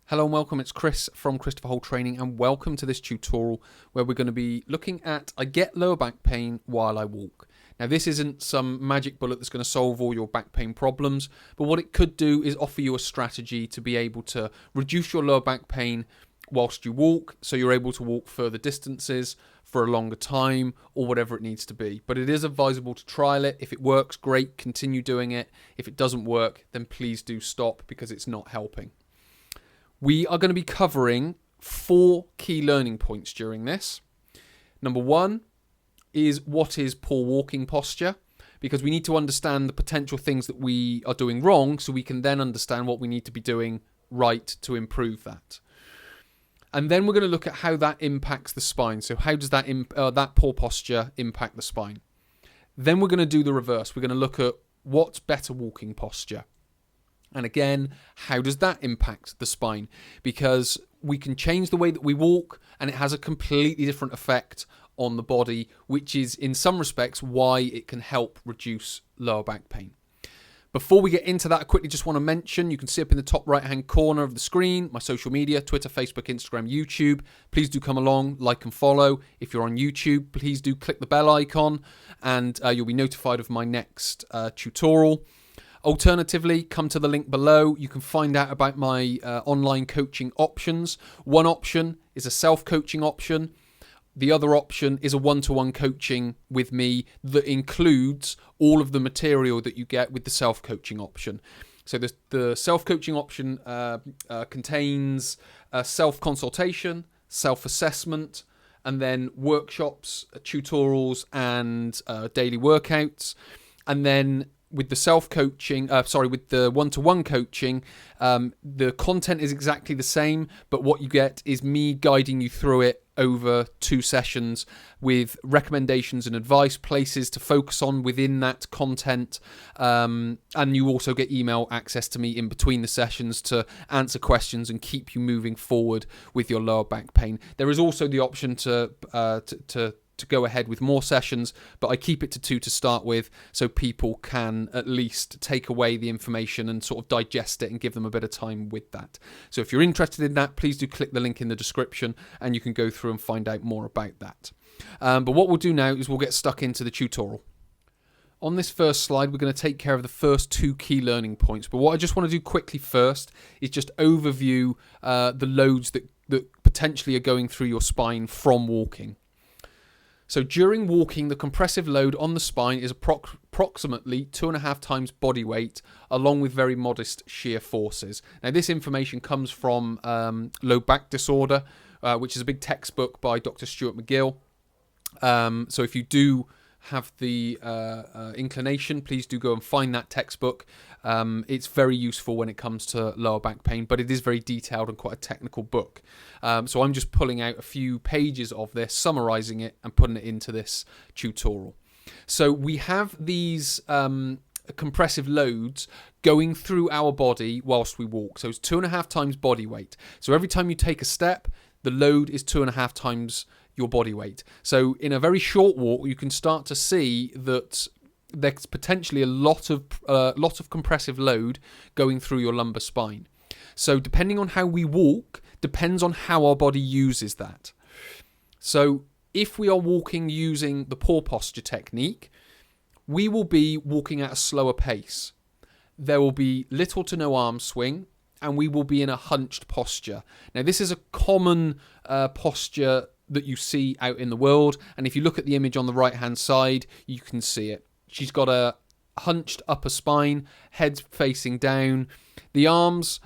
Hello and welcome, it's Chris from Christopher Hole Training, and welcome to this tutorial where we're going to be looking at I get lower back pain while I walk. Now this isn't some magic bullet that's going to solve all your back pain problems, but what it could do is offer you a strategy to be able to reduce your lower back pain whilst you walk, so you're able to walk further distances for a longer time or whatever it needs to be. But it is advisable to trial it. If it works, great, continue doing it. If it doesn't work, then please do stop because it's not helping. We are going to be covering 4 key learning points during this. Number 1 is what is poor walking posture, because we need to understand the potential things that we are doing wrong so we can then understand what we need to be doing right to improve that. And then we're going to look at how that impacts the spine. So how does that poor posture impact the spine? Then we're going to do the reverse. We're going to look at what's better walking posture. And again, how does that impact the spine? Because we can change the way that we walk and it has a completely different effect on the body, which is in some respects why it can help reduce lower back pain. Before we get into that, I quickly just want to mention, you can see up in the top right hand corner of the screen, my social media, Twitter, Facebook, Instagram, YouTube. Please do come along, like and follow. If you're on YouTube, please do click the bell icon and you'll be notified of my next tutorial. Alternatively, come to the link below. You can find out about my online coaching options. One option is a self-coaching option. The other option is a one-to-one coaching with me that includes all of the material that you get with the self-coaching option. So the self-coaching option contains self-consultation, self-assessment, and then workshops, tutorials, and daily workouts. And then with the with the one-to-one coaching, the content is exactly the same, but what you get is me guiding you through it over 2 sessions with recommendations and advice, places to focus on within that content, and you also get email access to me in between the sessions to answer questions and keep you moving forward with your lower back pain. There is also the option to go ahead with more sessions, but I keep it to 2 to start with so people can at least take away the information and sort of digest it and give them a bit of time with that. So if you're interested in that, please do click the link in the description and you can go through and find out more about that. But what we'll do now is we'll get stuck into the tutorial. On this first slide, we're going to take care of the first 2 key learning points. But what I just want to do quickly first is just overview the loads that potentially are going through your spine from walking. So during walking, the compressive load on the spine is approximately 2.5 times body weight, along with very modest shear forces. Now, this information comes from Low Back Disorder, which is a big textbook by Dr. Stuart McGill. So if you do have the inclination, please do go and find that textbook. It's very useful when it comes to lower back pain, but it is very detailed and quite a technical book. So I'm just pulling out a few pages of this, summarizing it and putting it into this tutorial. So we have these compressive loads going through our body whilst we walk. So it's 2.5 times body weight. So every time you take a step, the load is 2.5 times your body weight. So in a very short walk, you can start to see that there's potentially a lot of compressive load going through your lumbar spine. So depending on how we walk, depends on how our body uses that. So if we are walking using the poor posture technique, we will be walking at a slower pace. There will be little to no arm swing, and we will be in a hunched posture. Now, this is a common posture that you see out in the world, and if you look at the image on the right hand side, you can see it. She's got a hunched upper spine, head facing down. The arms,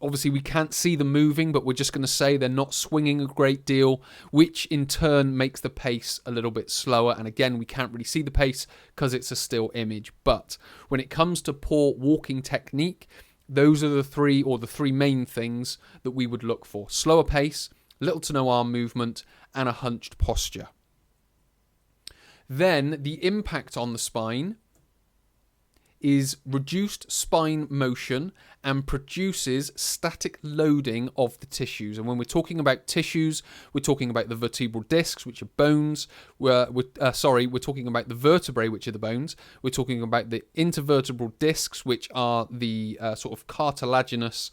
obviously we can't see them moving, but we're just going to say they're not swinging a great deal, which in turn makes the pace a little bit slower. And again, we can't really see the pace because it's a still image. But when it comes to poor walking technique, those are the three main things that we would look for: slower pace, little to no arm movement, and a hunched posture. Then the impact on the spine is reduced spine motion and produces static loading of the tissues. And when we're talking about tissues, we're talking about the vertebral discs, which are bones. We're talking about the vertebrae, which are the bones. We're talking about the intervertebral discs, which are the sort of cartilaginous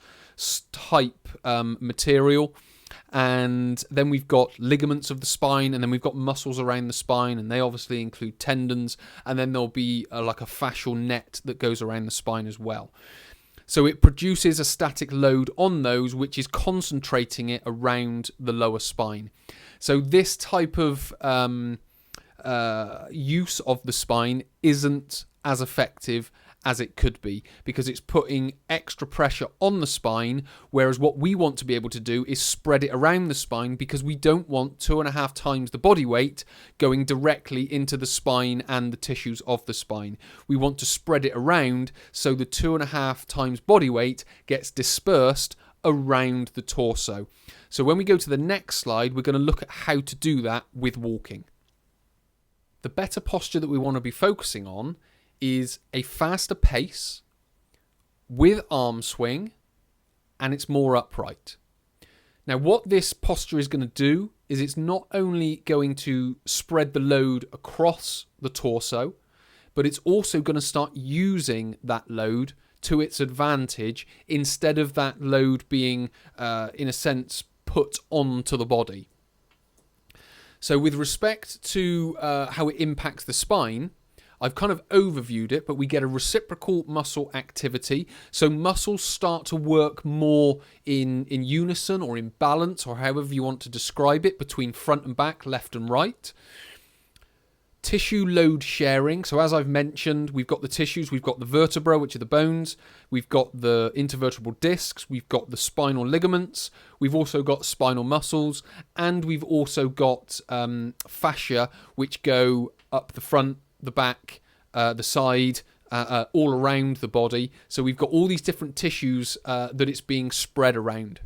type material. And then we've got ligaments of the spine, and then we've got muscles around the spine, and they obviously include tendons, and then there'll be like a fascial net that goes around the spine as well. So it produces a static load on those, which is concentrating it around the lower spine. So this type of use of the spine isn't as effective as it could be, because it's putting extra pressure on the spine, whereas what we want to be able to do is spread it around the spine, because we don't want 2.5 times the body weight going directly into the spine and the tissues of the spine. We want to spread it around so the 2.5 times body weight gets dispersed around the torso. So when we go to the next slide, we're going to look at how to do that with walking. The better posture that we want to be focusing on is a faster pace with arm swing, and it's more upright. Now, what this posture is going to do is it's not only going to spread the load across the torso, but it's also going to start using that load to its advantage, instead of that load being, in a sense, put onto the body. So with respect to how it impacts the spine, I've kind of overviewed it, but we get a reciprocal muscle activity. So muscles start to work more in unison or in balance, or however you want to describe it, between front and back, left and right. Tissue load sharing. So as I've mentioned, we've got the tissues, we've got the vertebra, which are the bones, we've got the intervertebral discs, we've got the spinal ligaments, we've also got spinal muscles, and we've also got fascia, which go up the front, the back, the side, all around the body. So we've got all these different tissues that it's being spread around.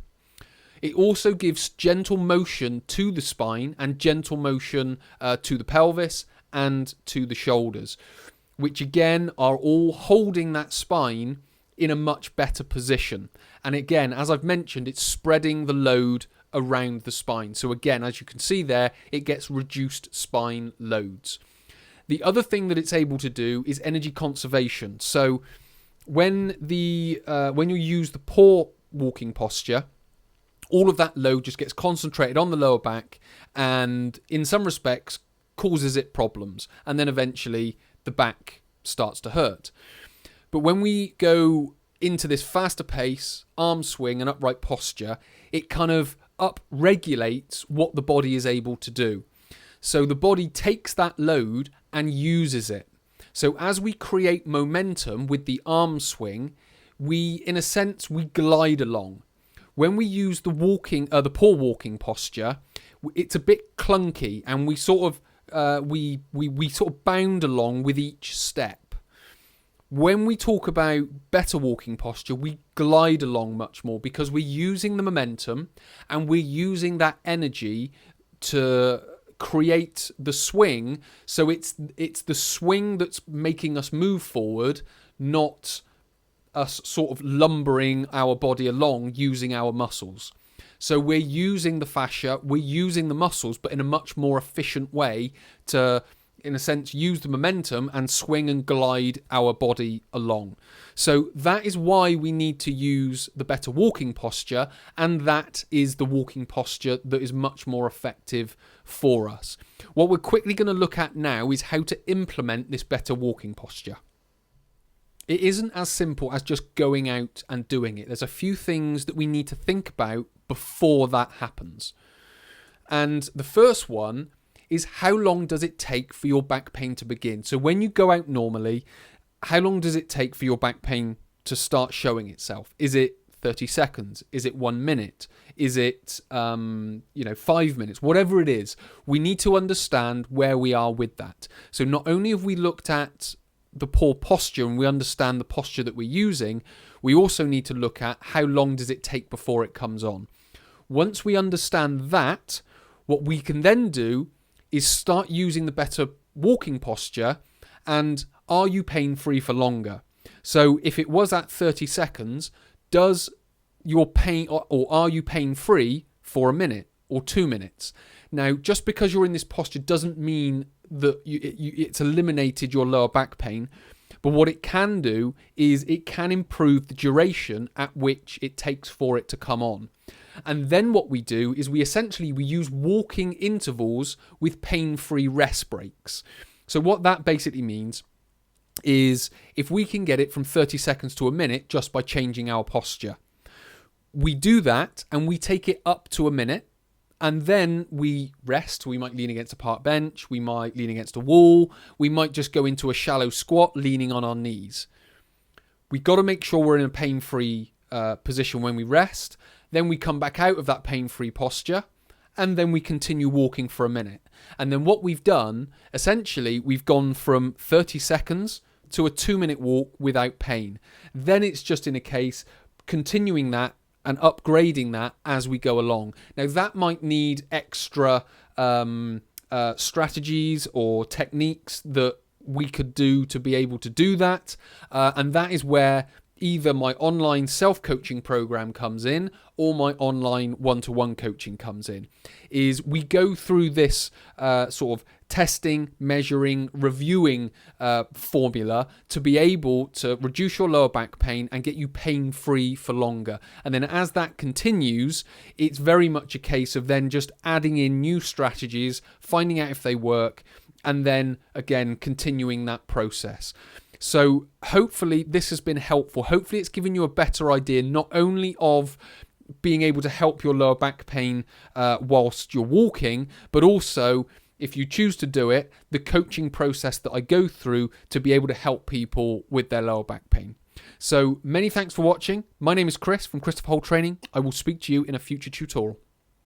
It also gives gentle motion to the spine and gentle motion to the pelvis and to the shoulders, which again are all holding that spine in a much better position. And again, as I've mentioned, it's spreading the load around the spine. So again, as you can see there, it gets reduced spine loads. The other thing that it's able to do is energy conservation. So when you use the poor walking posture, all of that load just gets concentrated on the lower back, and in some respects causes it problems, and then eventually the back starts to hurt. But when we go into this faster pace, arm swing and upright posture, it kind of up-regulates what the body is able to do. So the body takes that load and uses it. So as we create momentum with the arm swing, we glide along. When we use the poor walking posture, it's a bit clunky, and we sort of bound along with each step. When we talk about better walking posture, we glide along much more, because we're using the momentum and we're using that energy to create the swing. So it's the swing that's making us move forward, not us sort of lumbering our body along using our muscles. So we're using the fascia, we're using the muscles, but in a much more efficient way to, in a sense, use the momentum and swing and glide our body along. So that is why we need to use the better walking posture, and that is the walking posture that is much more effective for us. What we're quickly going to look at now is how to implement this better walking posture. It isn't as simple as just going out and doing it. There's a few things that we need to think about before that happens. And the first one is, how long does it take for your back pain to begin? So when you go out normally, how long does it take for your back pain to start showing itself? Is it 30 seconds? Is it 1 minute? Is it 5 minutes? Whatever it is, we need to understand where we are with that. So not only have we looked at the poor posture and we understand the posture that we're using, we also need to look at how long does it take before it comes on. Once we understand that, what we can then do is start using the better walking posture. And are you pain-free for longer? So if it was at 30 seconds, does your pain or are you pain free for a minute or 2 minutes? Now, just because you're in this posture doesn't mean that it's eliminated your lower back pain. But what it can do is it can improve the duration at which it takes for it to come on. And then what we do is we use walking intervals with pain-free rest breaks. So what that basically means is if we can get it from 30 seconds to a minute just by changing our posture, we do that and we take it up to a minute. And then we rest. We might lean against a park bench. We might lean against a wall. We might just go into a shallow squat, leaning on our knees. We've got to make sure we're in a pain-free position when we rest. Then we come back out of that pain-free posture. And then we continue walking for a minute. And then what we've done, essentially, we've gone from 30 seconds to a 2-minute walk without pain. Then it's just in a case continuing that and upgrading that as we go along. Now, that might need extra strategies or techniques that we could do to be able to do that. And that is where either my online self-coaching program comes in or my online one-to-one coaching comes in. Is we go through this sort of testing, measuring, reviewing formula to be able to reduce your lower back pain and get you pain-free for longer. And then as that continues, it's very much a case of then just adding in new strategies, finding out if they work, and then again continuing that process. So hopefully this has been helpful. Hopefully it's given you a better idea not only of being able to help your lower back pain whilst you're walking, but also, if you choose to do it, the coaching process that I go through to be able to help people with their lower back pain. So many thanks for watching. My name is Chris from Christopher Holt Training. I will speak to you in a future tutorial.